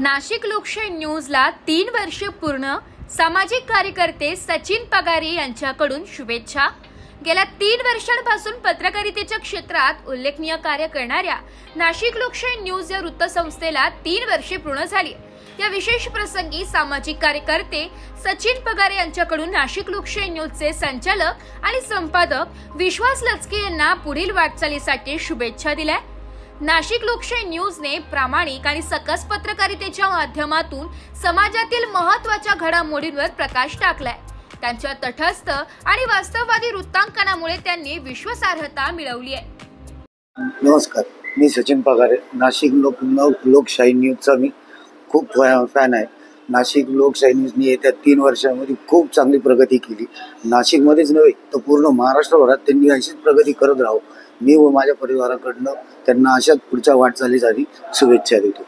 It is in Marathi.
नाशिक लोकशाही न्यूजला 3 वर्षे पूर्ण सामाजिक कार्यकर्ते सचिन पगारे यांच्याकडून शुभेच्छा। गेल्या 3 वर्षांपासून पत्रकारितेच्या क्षेत्रात उल्लेखनीय कार्य करणाऱ्या नाशिक लोकशाही न्यूज या वृत्तसंस्थेला 3 वर्षे पूर्ण झाली। या विशेष प्रसंगी सामाजिक कार्यकर्ते सचिन पगारे यांच्याकडून नाशिक लोकशाही न्यूजचे संचालक आणि संपादक विश्वास लचके यांना पुढील वाटचालीसाठी शुभेच्छा दिल्या। नाशिक लोकशाही न्यूजने प्रामाणिक आणि सकस पत्रकारितेच्या माध्यमातून समाजातील महत्त्वाच्या घडामोडींवर प्रकाश टाकलाय। त्यांच्या तटस्थ आणि वास्तववादी वृत्तांकनामुळे त्यांनी विश्वासार्हता मिळवली आहे। नमस्कार, मी सचिन पगारे। नाशिक लोकशाही न्यूजचा मी खूप फॅन आहे। नाशिक लोकशाही न्यूजने येत्या 3 वर्षांमध्ये खूप चांगली प्रगती केली। नाशिकमध्येच नव्हे तर पूर्ण महाराष्ट्रभरात त्यांनी अशीच प्रगती करत राहावं, मी व माझ्या परिवाराकडनं त्यांना अशाच पुढच्या वाटचालीसाठी शुभेच्छा देतो।